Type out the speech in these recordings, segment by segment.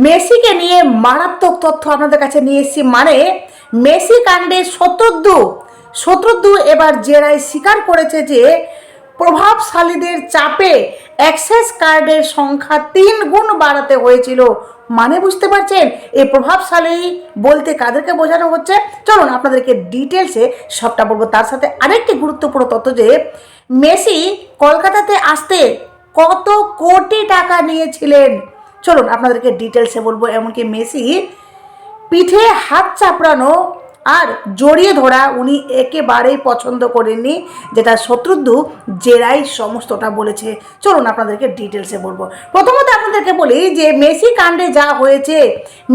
মেসিকে নিয়ে মারাত্মক তথ্য আপনাদের কাছে নিয়ে এসেছি। মানে মেসি কাণ্ডে শত্রুদ্ধ এবার জেরায় স্বীকার করেছে যে প্রভাবশালীদের চাপে অ্যাক্সেস কার্ডের সংখ্যা 3 গুণ বাড়াতে হয়েছিল। মানে বুঝতে পারছেন এই প্রভাবশালী বলতে কাদেরকে বোঝানো হচ্ছে? চলুন আপনাদেরকে ডিটেলসে সবটা বলবো। তার সাথে আরেকটি গুরুত্বপূর্ণ তথ্য যে মেসি কলকাতাতে আসতে কত কোটি টাকা নিয়েছিলেন, চলুন আপনাদেরকে ডিটেলসে বলবো। এমনকি মেসি পিঠে হাত চাপড়ানো আর জড়িয়ে ধরা উনি একেবারেই পছন্দ করেননি, যেটা শত্রুদ্ধ জেরাই সমস্তটা বলেছে। চলুন আপনাদেরকে ডিটেলসে বলবো। প্রথমত আপনাদেরকে বলি যে মেসি কাণ্ডে যা হয়েছে,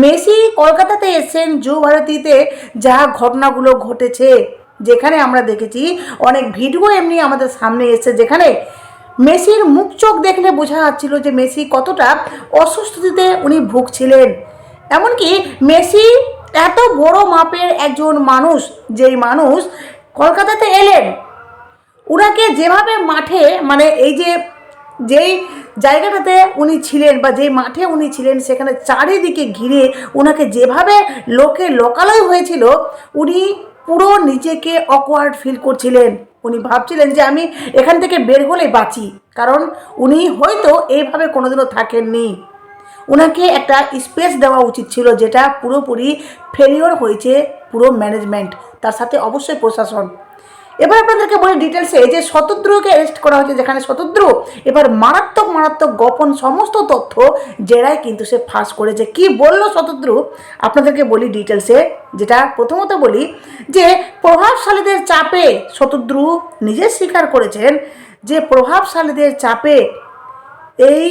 মেসি কলকাতাতে এসেছেন যুবভারতীতে যা ঘটনাগুলো ঘটেছে, যেখানে আমরা দেখেছি অনেক ভিডিও এমনি আমাদের সামনে এসেছে, যেখানে মেসির মুখ চোখ দেখলে বোঝা যাচ্ছিল যে মেসি কতটা অসুস্থতাতে উনি ভুগছিলেন। এমনকি মেসি এত বড় মাপের একজন মানুষ, যেই মানুষ কলকাতাতে এলেন, ওনাকে যেভাবে মাঠে মানে এই যেই জায়গাটাতে উনি ছিলেন বা যেই মাঠে উনি ছিলেন, সেখানে চারিদিকে ঘিরে ওনাকে যেভাবে লোকালয় হয়েছিল, উনি পুরো নিজেকে অকওয়ার্ড ফিল করছিলেন। উনি ভাবছিলেন যে আমি এখান থেকে বের হলে বাঁচি, কারণ উনি হয়তো এইভাবে কোনোদিনও থাকেননি। ওনাকে একটা স্পেস দেওয়া উচিত ছিল, যেটা পুরোপুরি ফেলিওর হয়েছে পুরো ম্যানেজমেন্ট, তার সাথে অবশ্যই প্রশাসন। এবার আপনাদেরকে বলি ডিটেলসে যে শতদ্রুকে অ্যারেস্ট করা হয়েছে, যেখানে শতদ্রু এবার মারাত্মক গোপন সমস্ত তথ্য জেরায় কিন্তু সে ফাঁস করেছে। কি বলল শতদ্রু আপনাদেরকে বলি ডিটেলসে। যেটা প্রথমত বলি যে প্রভাবশালীদের চাপে, শতদ্রু নিজে স্বীকার করেছেন যে প্রভাবশালীদের চাপে এই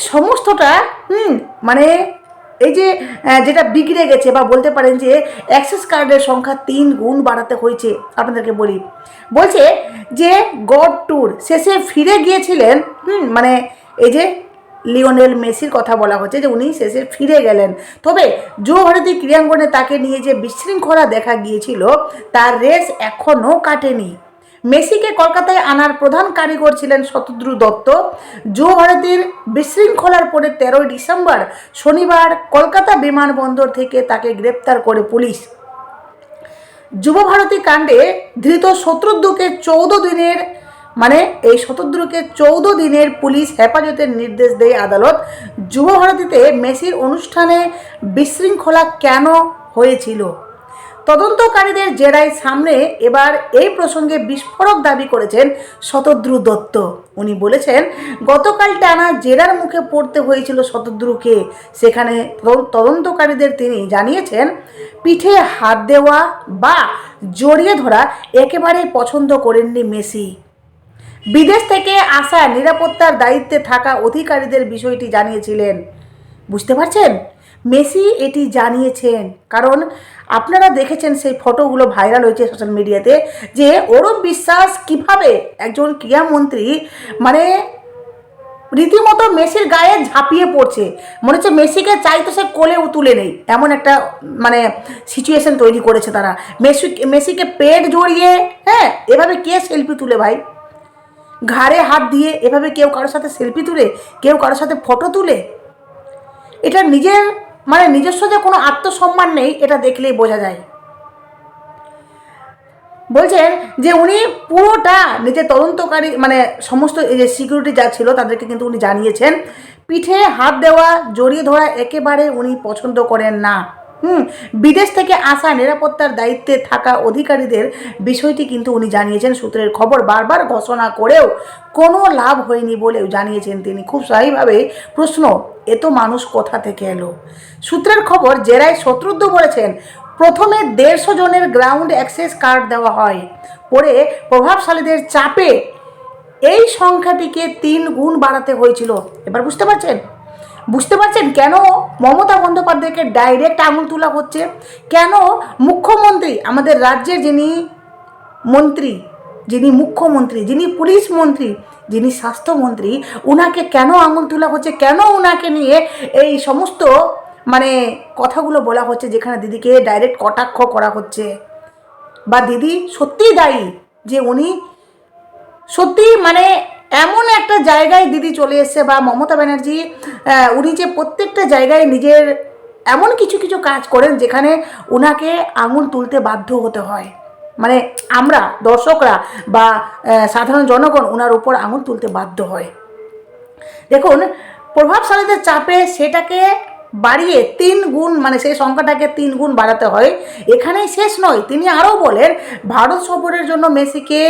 সমস্তটা মানে এই যে যেটা বিগড়ে গেছে, বা বলতে পারেন যে অ্যাক্সেস কার্ডের সংখ্যা 3 গুণ বাড়াতে হয়েছে। আপনাদেরকে বলছে যে গড ট্যুর শেষে ফিরে গিয়েছিলেন, মানে এই যে লিওনেল মেসির কথা বলা হচ্ছে যে উনি শেষে ফিরে গেলেন। তবে যুবভারতী ক্রীড়াঙ্গনে তাকে নিয়ে যে বিশৃঙ্খলা দেখা গিয়েছিল, তার রেশ এখনও কাটেনি। মেসিকে কলকাতায় আনার প্রধান কারিগর ছিলেন শতদ্রু দত্ত। যুবভারতীর বিশৃঙ্খলার পরে 13 ডিসেম্বর শনিবার কলকাতা বিমানবন্দর থেকে তাকে গ্রেপ্তার করে পুলিশ। যুবভারতী কাণ্ডে ধৃত শত্রুদ্ধকে 14 দিনের এই শতদ্রুকে 14 দিনের পুলিশ হেফাজতের নির্দেশ দেয় আদালত। যুবভারতীতে মেসির অনুষ্ঠানে বিশৃঙ্খলা কেন হয়েছিল, তদন্তকারীদের জেরায় সামনে এবার এই প্রসঙ্গে বিস্ফোরক দাবি করেছেন শতদ্রু দত্ত। উনি বলেছেন গতকাল টানা জেরার মুখে পড়তে হয়েছিল শতদ্রুকে। সেখানে তদন্তকারীদের তিনি জানিয়েছেন পিঠে হাত দেওয়া বা জড়িয়ে ধরা একেবারেই পছন্দ করেননি মেসি। বিদেশ থেকে আসা নিরাপত্তার দায়িত্বে থাকা অধিকারীদের বিষয়টি জানিয়েছিলেন। বুঝতে পারছেন, মেসি এটি জানিয়েছেন, কারণ আপনারা দেখেছেন সেই ফটোগুলো ভাইরাল হয়েছে সোশ্যাল মিডিয়াতে, যে অরূপ বিশ্বাস কিভাবে একজন ক্রীড়ামন্ত্রী রীতিমতো মেসির গায়ে ঝাঁপিয়ে পড়ছে, মনে হচ্ছে মেসিকে চাইতো সে কোলেও তুলে নেই, এমন একটা সিচুয়েশন তৈরি করেছে তারা। মেসিকে পেট জড়িয়ে এভাবে কে সেলফি তুলে ভাই? ঘাড়ে হাত দিয়ে এভাবে কেউ কারোর সাথে সেলফি তুলে, কেউ কারোর সাথে ফটো তুলে? এটা নিজস্ব যে কোনো আত্মসম্মান নেই, এটা দেখলেই বোঝা যায়। বলছেন যে উনি পুরোটা নিজের তদন্তকারী সমস্ত এই যে সিকিউরিটি যা ছিল তাদেরকে কিন্তু উনি জানিয়েছেন পিঠে হাত দেওয়া জড়িয়ে ধরা একেবারে উনি পছন্দ করেন না। বিদেশ থেকে আসা নিরাপত্তার দায়িত্বে থাকা অধিকারীদের বিষয়টি কিন্তু উনি জানিয়েছেন। সূত্রের খবর, বারবার ঘোষণা করেও কোনো লাভ হয়নি বলেও জানিয়েছেন তিনি। খুব স্বাভাবিকভাবে প্রশ্ন, এত মানুষ কোথা থেকে এলো? সূত্রের খবর, জেরায় শত্রুদ্ধ বলেছেন প্রথমে 150 জনের গ্রাউন্ড অ্যাক্সেস কার্ড দেওয়া হয়, পরে প্রভাবশালীদের চাপে এই সংখ্যাটিকে 3 গুণ বাড়াতে হয়েছিল। এবার বুঝতে পারছেন কেন মমতা বন্দ্যোপাধ্যায়কে ডাইরেক্ট আঙুল তোলা হচ্ছে? কেন মুখ্যমন্ত্রী, আমাদের রাজ্যের যিনি মুখ্যমন্ত্রী, যিনি পুলিশ মন্ত্রী, যিনি স্বাস্থ্যমন্ত্রী, ওনাকে কেন আঙুল তোলা হচ্ছে? কেন ওনাকে নিয়ে এই সমস্ত কথাগুলো বলা হচ্ছে, যেখানে দিদিকে ডাইরেক্ট কটাক্ষ করা হচ্ছে? বা দিদি সত্যিই দায়ী যে উনি সত্যি এমন একটা জায়গায় দিদি চলে এসছে, বা মমতা ব্যানার্জি উনি যে প্রত্যেকটা জায়গায় নিজের এমন কিছু কিছু কাজ করেন যেখানে ওনাকে আঙুল তুলতে বাধ্য হতে হয়, মানে আমরা দর্শকরা বা সাধারণ জনগণ ওনার উপর আঙুল তুলতে বাধ্য হয়। দেখুন, প্রভাবশালীদের চাপে সেটাকে বাড়িয়ে 3 গুণ, মানে সেই সংখ্যাটাকে 3 গুণ বাড়াতে হয়। এখানেই শেষ নয়, তিনি আরও বলেন ভারত সফরের জন্য মেসিকে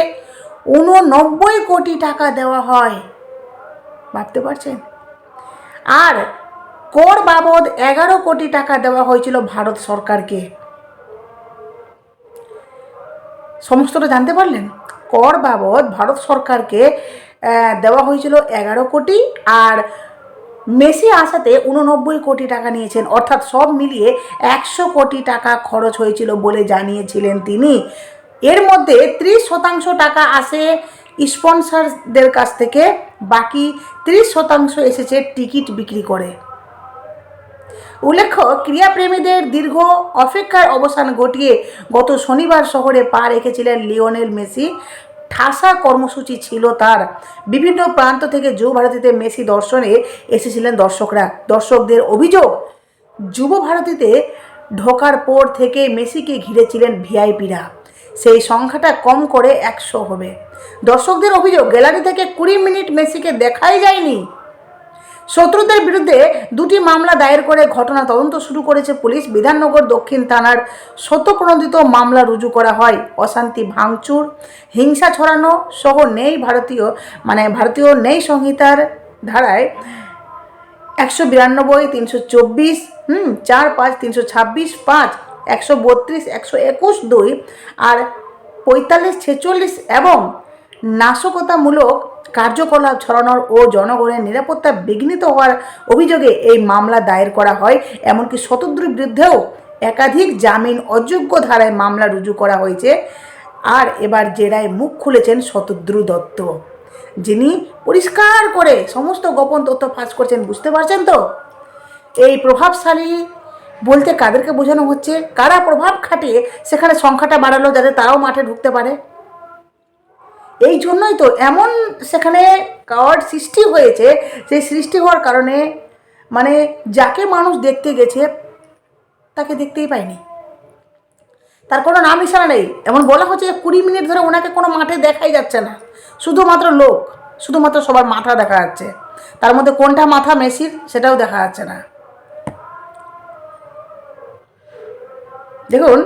89 কোটি টাকা দেওয়া হয়, ভাবতে পারছেন? আর কর বাবদ 11 কোটি টাকা দেওয়া হয়েছিল ভারত সরকারকে। সমস্তটা জানতে পারলেন? কর বাবদ ভারত সরকারকে দেওয়া হয়েছিল 11 কোটি, আর মেসি আসাতে 89 কোটি টাকা নিয়েছেন, অর্থাৎ সব মিলিয়ে 100 কোটি টাকা খরচ হয়েছিল বলে জানিয়েছিলেন তিনি। এর মধ্যে 30% টাকা আসে স্পন্সরদের কাছ থেকে, বাকি 30% এসেছে টিকিট বিক্রি করে। উল্লেখ্য, ক্রীড়াপ্রেমীদের দীর্ঘ অপেক্ষার অবসান ঘটিয়ে গত শনিবার শহরে পা রেখেছিলেন লিওনেল মেসি। ঠাসা কর্মসূচি ছিল তার। বিভিন্ন প্রান্ত থেকে যুবভারতীতে মেসি দর্শনে এসেছিলেন দর্শকরা। দর্শকদের অভিযোগ, যুবভারতীতে ঢোকার পর থেকে মেসিকে ঘিরেছিলেন ভিআইপিরা। সেই সংখ্যাটা কম করে 100 হবে। দর্শকদের অভিযোগ, গ্যালারি থেকে 20 মিনিট মেসিকে দেখাই যায়নি। শত্রুদের বিরুদ্ধে 2টি মামলা দায়ের করে ঘটনা তদন্ত শুরু করেছে পুলিশ। বিধাননগর দক্ষিণ থানার স্বতঃপ্রণোদিত মামলা রুজু করা হয়। অশান্তি, ভাঙচুর, হিংসা ছড়ানো সহ ভারতীয় ন্যায় সংহিতার ধারায় 192, 324, 4(5), 326, 5, 132, 121, 2 আর 45, 46 এবং নাশকতামূলক কার্যকলাপ ছড়ানোর ও জনগণের নিরাপত্তা বিঘ্নিত হওয়ার অভিযোগে এই মামলা দায়ের করা হয়। এমনকি শতদ্রুর বিরুদ্ধেও একাধিক জামিন অযোগ্য ধারায় মামলা রুজু করা হয়েছে। আর এবার জেরায় মুখ খুলেছেন শতদ্রু দত্ত, যিনি পরিষ্কার করে সমস্ত গোপন তথ্য ফাঁস করছেন। বুঝতে পারছেন তো? এই প্রভাবশালী বলতে কাদেরকে বোঝানো হচ্ছে? কারা প্রভাব খাটিয়ে সেখানে সংখ্যাটা বাড়ালো যাতে তারাও মাঠে ঢুকতে পারে। এই জন্যই তো এমন সেখানে কাওয়ার্ড সৃষ্টি হয়েছে। সেই সৃষ্টি হওয়ার কারণে মানে যাকে মানুষ দেখতে গেছে তাকে দেখতেই পায়নি, তার কোনো নাম নিশানা নেই। এমন বলা হচ্ছে 20 মিনিট ধরে ওনাকে কোনো মাঠে দেখাই যাচ্ছে না, শুধুমাত্র লোক, শুধুমাত্র সবার মাথা দেখা যাচ্ছে। তার মধ্যে কোনটা মাথা মেসির সেটাও দেখা যাচ্ছে না। দেখুন,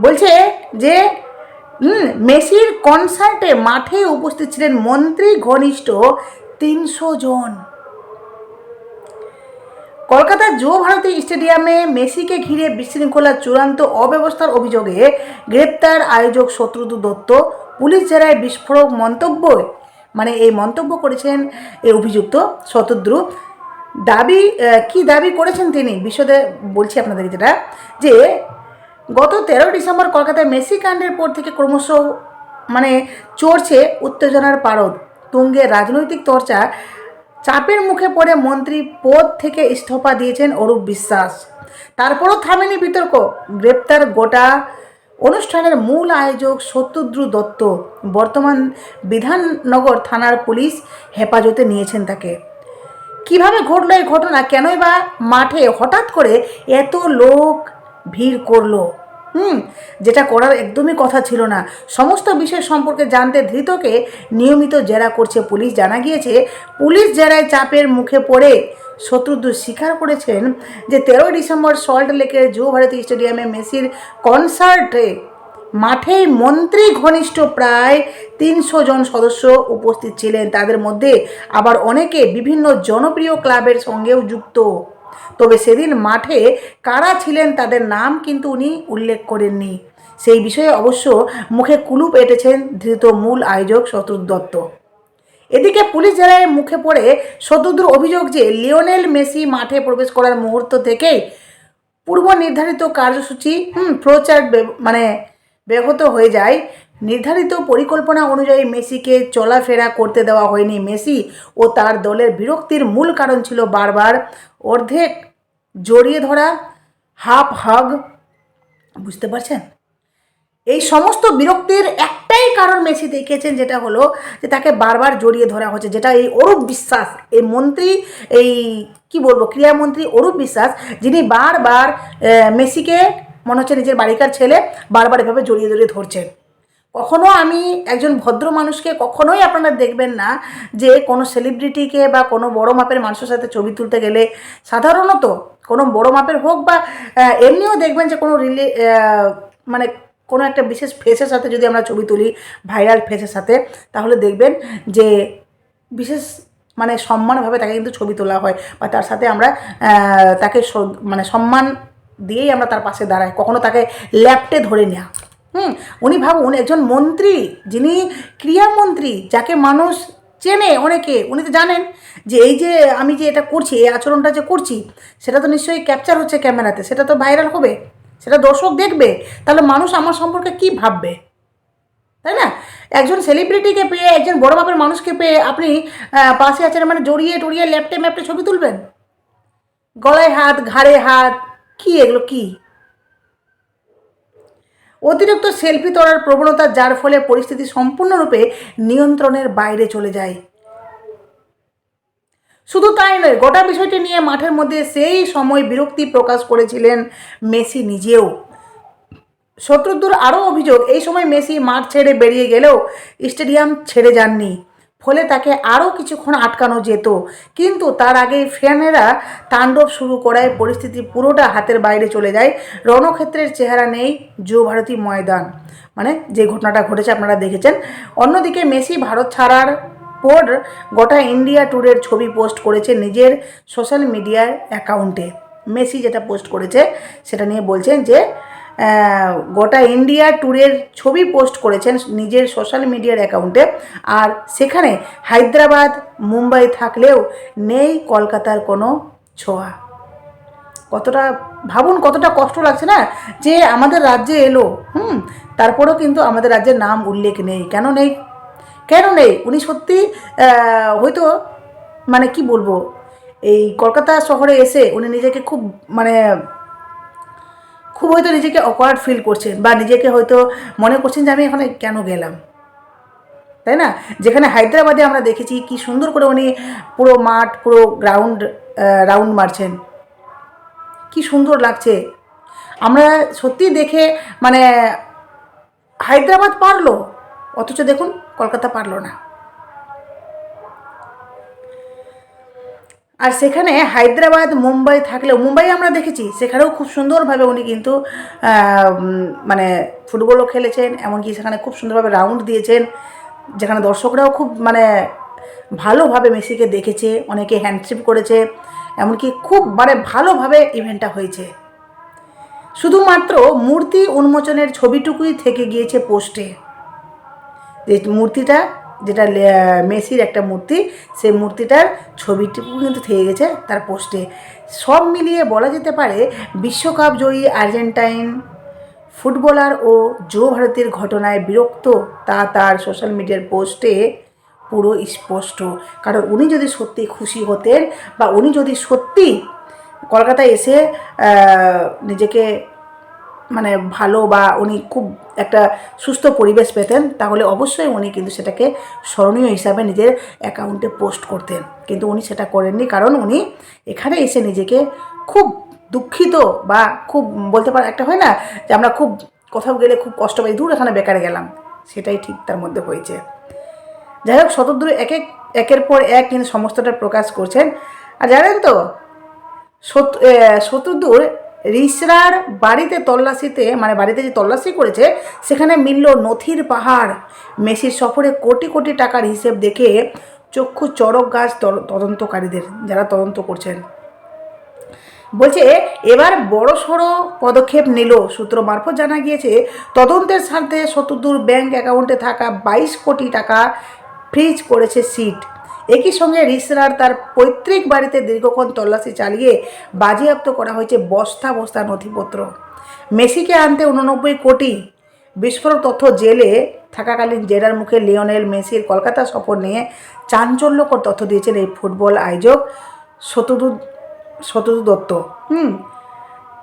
বলছে যে মেসির কনসার্টে মাঠে উপস্থিত ছিলেন মন্ত্রী ঘনিষ্ঠ 300 জন। কলকাতার যুবভারতী স্টেডিয়ামে মেসিকে ঘিরে বিশৃঙ্খলা, চূড়ান্ত অব্যবস্থার অভিযোগে গ্রেপ্তার আয়োজক শত্রুঘ্ন দত্ত। পুলিশ জেরায় বিস্ফোরক মন্তব্য, মানে এই মন্তব্য করেছেন এই অভিযুক্ত শতদ্রু। দাবি করেছেন তিনি, বিশদে বলছি আপনাদের, যেটা যে গত 13 ডিসেম্বর কলকাতায় মেসি কাণ্ডের পর থেকে ক্রমশ চড়ছে উত্তেজনার পারদ। তুঙ্গে রাজনৈতিক চর্চা। চাপের মুখে পড়ে মন্ত্রী পদ থেকে ইস্তফা দিয়েছেন অরূপ বিশ্বাস। তারপরও থামেনি বিতর্ক। গ্রেপ্তার গোটা অনুষ্ঠানের মূল আয়োজক শতদ্রু দত্ত। বর্তমান বিধাননগর থানার পুলিশ হেফাজতে নিয়েছেন তাকে। কিভাবে ঘটলো এই ঘটনা? কেনই বা মাঠে হঠাৎ করে এত লোক ভিড় করলো? যেটা করার একদমই কথা ছিল না। সমস্ত বিষয় সম্পর্কে জানতে ধৃতকে নিয়মিত জেরা করছে পুলিশ। জানা গিয়েছে, পুলিশ জেরায় চাপের মুখে পড়ে শত্রুঘ্ন স্বীকার করেছেন যে 13 ডিসেম্বর সল্ট লেকের যুবভারতী স্টেডিয়ামে মেসির কনসার্টে মাঠে মন্ত্রী ঘনিষ্ঠ প্রায় 300 জন সদস্য উপস্থিত ছিলেন। তাদের মধ্যে আবার অনেকে বিভিন্ন জনপ্রিয় ক্লাবের সঙ্গেও যুক্ত। তবে সেদিন মাঠে কারা ছিলেন তাদের নাম কিন্তু উনি উল্লেখ করেননি। সেই বিষয়ে অবশ্য মুখে কুলুপ এঁটেছেন ধৃত মূল আয়োজক শতদ্রু দত্ত। এদিকে পুলিশ জেরায় মুখে পড়ে শতদ্রুর অভিযোগ যে লিওনেল মেসি মাঠে প্রবেশ করার মুহূর্ত থেকেই পূর্ব নির্ধারিত কার্যসূচি প্রচার ব্যাহত হয়ে যায়। নির্ধারিত পরিকল্পনা অনুযায়ী মেসিকে চলাফেরা করতে দেওয়া হয়নি। মেসি ও তার দলের বিরক্তির মূল কারণ ছিল বারবার অর্ধেক জড়িয়ে ধরা, হাফ হাগ। বুঝতে পারছেন? এই সমস্ত বিরক্তির একটাই কারণ মেসি দেখিয়েছেন, যেটা হলো যে তাকে বারবার জড়িয়ে ধরা হচ্ছে, যেটা এই অরূপ বিশ্বাস, এই মন্ত্রী, এই কি বলবো ক্রীড়ামন্ত্রী অরূপ বিশ্বাস, যিনি বারবার মেসিকে মনে হচ্ছে নিজের বাড়িকার ছেলে বারবার এভাবে জড়িয়ে জড়িয়ে ধরছেন। কখনো আমি একজন ভদ্র মানুষকে কখনোই আপনারা দেখবেন না যে কোনো সেলিব্রিটিকে বা কোনো বড় মাপের মানুষের সাথে ছবি তুলতে গেলে, সাধারণত কোনো বড় মাপের হোক বা এমনিও দেখবেন যে কোনো মানে কোনো একটা বিশেষ ফেসের সাথে যদি আমরা ছবি তুলি, ভাইরাল ফেসের সাথে, তাহলে দেখবেন যে বিশেষ মানে সম্মানভাবে তাকে কিন্তু ছবি তোলা হয় বা তার সাথে আমরা তাকে মানে সম্মান দিয়েই আমরা তার পাশে দাঁড়াই, কখনো তাকে ল্যাপটে ধরে নেওয়া। উনি ভাবুন একজন মন্ত্রী, যিনি ক্রীড়ামন্ত্রী, যাকে মানুষ চেনে অনেকে, উনি তো জানেন যে এই যে আমি যে এটা করছি, এই আচরণটা যে করছি, সেটা তো নিশ্চয়ই ক্যাপচার হচ্ছে ক্যামেরাতে, সেটা তো ভাইরাল হবে, সেটা দর্শক দেখবে, তাহলে মানুষ আমার সম্পর্কে কি ভাববে, তাই না? একজন সেলিব্রিটিকে পেয়ে, একজন বড় মাপের মানুষকে পেয়ে আপনি পাশে আছেন মানে জড়িয়ে টড়িয়ে ল্যাপটে ম্যাপটে ছবি তুলবেন, গলায় হাত, ঘাড়ে হাত, কি এগুলো কি? অতিরিক্ত সেলফি তোলার প্রবণতা, যার ফলে পরিস্থিতি সম্পূর্ণরূপে নিয়ন্ত্রণের বাইরে চলে যায়। শুধু তাই নয়, গোটা বিষয়টি নিয়ে মাঠের মধ্যে সেই সময় বিরক্তি প্রকাশ করেছিলেন মেসি নিজেও। শত্রুদ্দুর আরও অভিযোগ, এই সময় মেসি মাঠ ছেড়ে বেরিয়ে গেলেও স্টেডিয়াম ছেড়ে যাননি, ফলে তাকে আরও কিছুক্ষণ আটকানো যেত, কিন্তু তার আগে ফ্যানেরা তাণ্ডব শুরু করায় পরিস্থিতি পুরোটা হাতের বাইরে চলে যায়। রণক্ষেত্রের চেহারা নেই যুবভারতী ময়দান, মানে যে ঘটনাটা ঘটেছে আপনারা দেখেছেন। অন্যদিকে মেসি ভারত ছাড়ার পর গোটা ইন্ডিয়া ট্যুরের ছবি পোস্ট করেছে নিজের সোশ্যাল মিডিয়ার অ্যাকাউন্টে। মেসি যেটা পোস্ট করেছে সেটা নিয়ে বলছেন যে গোটা ইন্ডিয়া ট্যুরের ছবি পোস্ট করেছেন নিজের সোশ্যাল মিডিয়ার অ্যাকাউন্টে, আর সেখানে হায়দ্রাবাদ মুম্বাই থাকলেও নেই কলকাতার কোনো ছোঁয়া। কতটা ভাবুন, কতটা কষ্ট লাগছে না, যে আমাদের রাজ্যে এলো, তারপরেও কিন্তু আমাদের রাজ্যের নাম উল্লেখ নেই। কেন নেই? কেন নেই? উনি সত্যি হয়তো মানে কি বলবো, এই কলকাতা শহরে এসে উনি নিজেকে খুব মানে খুব হয়তো নিজেকে অকওয়ার্ড ফিল করছেন, বা নিজেকে হয়তো মনে করছেন যে আমি এখানে কেন গেলাম, তাই না? যেখানে হায়দ্রাবাদে আমরা দেখেছি কি সুন্দর করে উনি পুরো মাঠ, পুরো রাউন্ড মারছেন, কি সুন্দর লাগছে। আমরা সত্যি দেখে মানে হায়দ্রাবাদ পারলো, অথচ দেখুন কলকাতা পারলো না। আর সেখানে হায়দ্রাবাদ মুম্বাই থাকলেও, মুম্বাই আমরা দেখেছি সেখানেও খুব সুন্দরভাবে উনি কিন্তু মানে ফুটবলও খেলেছেন, এমনকি সেখানে খুব সুন্দরভাবে রাউন্ড দিয়েছেন, যেখানে দর্শকরাও খুব মানে ভালোভাবে মেসিকে দেখেছে, অনেকে হ্যান্ডশিপ করেছে, এমনকি খুব মানে ভালোভাবে ইভেন্টটা হয়েছে। শুধুমাত্র মূর্তি উন্মোচনের ছবিটুকুই থেকে গিয়েছে পোস্টে, যে মূর্তিটা, যেটা মেসির একটা মূর্তি, সেই মূর্তিটার ছবিটুকু কিন্তু থেকে গেছে তার পোস্টে। সব মিলিয়ে বলা যেতে পারে বিশ্বকাপ জয়ী আর্জেন্টাইন ফুটবলার ও যুব ভারতীর ঘটনায় বিরক্ত তা তার সোশ্যাল মিডিয়ার পোস্টে পুরো স্পষ্ট। কারণ উনি যদি সত্যি খুশি হতেন, বা উনি যদি সত্যি কলকাতায় এসে নিজেকে মানে ভালো, বা উনি খুব একটা সুস্থ পরিবেশ পেতেন, তাহলে অবশ্যই উনি কিন্তু সেটাকে স্মরণীয় হিসাবে নিজের অ্যাকাউন্টে পোস্ট করতেন, কিন্তু উনি সেটা করেননি। কারণ উনি এখানে এসে নিজেকে খুব দুঃখিত, বা খুব বলতে পারে একটা হয় না যে আমরা খুব কোথাও গেলে খুব কষ্ট পাই, দূর এখানে বেকার গেলাম, সেটাই ঠিক তার মধ্যে হয়েছে। যাই হোক, শতদ্রু একের পর এক কিন্তু সমস্তটা প্রকাশ করছেন। আর জানেন তো, শতদ্রুর রিসরার বাড়িতে তল্লাশিতে, মানে বাড়িতে যে তল্লাশি করেছে, সেখানে মিলল নথির পাহাড়। মেসির সফরে কোটি কোটি টাকার হিসেব দেখে চক্ষু চড়ক গাছ তদন্তকারীদের, যারা তদন্ত করছেন। বলছে এবার বড় সড়ো পদক্ষেপ নিল। সূত্র মারফত জানা গিয়েছে তদন্তের স্বার্থে শতদ্রুর ব্যাংক অ্যাকাউন্টে থাকা 22 কোটি টাকা ফ্রিজ করেছে সিট। একই সঙ্গে রিসরার তার পৈতৃক বাড়িতে দীর্ঘক্ষণ তল্লাশি চালিয়ে বাজেয়াপ্ত করা হয়েছে বস্তা বস্তা নথিপত্র। মেসিকে আনতে 89 কোটি। বিস্ফোরক তথ্য, জেলে থাকাকালীন জেরার মুখে লিওনেল মেসির কলকাতা সফর নিয়ে চাঞ্চল্যকর তথ্য দিয়েছেন এই ফুটবল আয়োজক শতদ্রু দত্ত।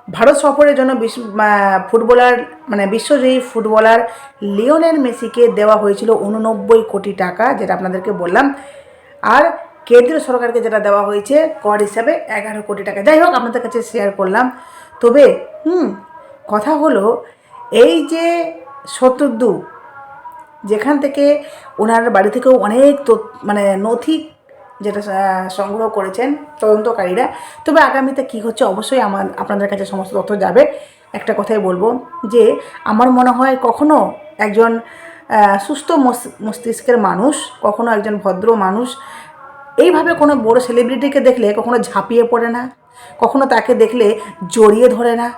ভারত সফরের জন্য ফুটবলার মানে বিশ্বজয়ী ফুটবলার লিওনেল মেসিকে দেওয়া হয়েছিল 89 কোটি টাকা, যেটা আপনাদেরকে বললাম। আর কেন্দ্রীয় সরকারকে যেটা দেওয়া হয়েছে কর হিসাবে 11 কোটি টাকা। যাই হোক, আপনাদের কাছে শেয়ার করলাম। তবে কথা হলো, এই যে শত্রুদ্দু, যেখান থেকে ওনার বাড়ি থেকেও অনেক মানে নথি যেটা সংগ্রহ করেছেন তদন্তকারীরা। তবে আগামীতে কী হচ্ছে অবশ্যই আপনাদের কাছে সমস্ত তথ্য যাবে। একটা কথাই বলবো যে আমার মনে হয় কখনো একজন সুস্থ মস্তিষ্কের মানুষ, কখনো একজন ভদ্র মানুষ এইভাবে কোনো বড় সেলিব্রিটিকে দেখলে কখনো ঝাঁপিয়ে পড়ে না, কখনো তাকে দেখলে জড়িয়ে ধরে না।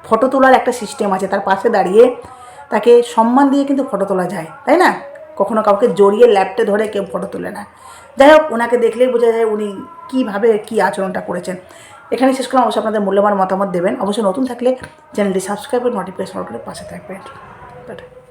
ফটো তোলার একটা সিস্টেম আছে, তার পাশে দাঁড়িয়ে তাকে সম্মান দিয়ে কিন্তু ফটো তোলা যায়, তাই না? কখনো কাউকে জড়িয়ে ল্যাপটে ধরে কেউ ফটো তোলে না। যাই হোক, ওনাকে দেখলেই বোঝা যায় উনি কীভাবে কী আচরণটা করেছেন। এখানে শেষ করলাম। অবশ্যই আপনাদের মূল্যবান মতামত দেবেন। অবশ্যই নতুন থাকলে চ্যানেলটি সাবস্ক্রাইব করে নোটিফিকেশন করে পাশে থাকবেন। টাটা।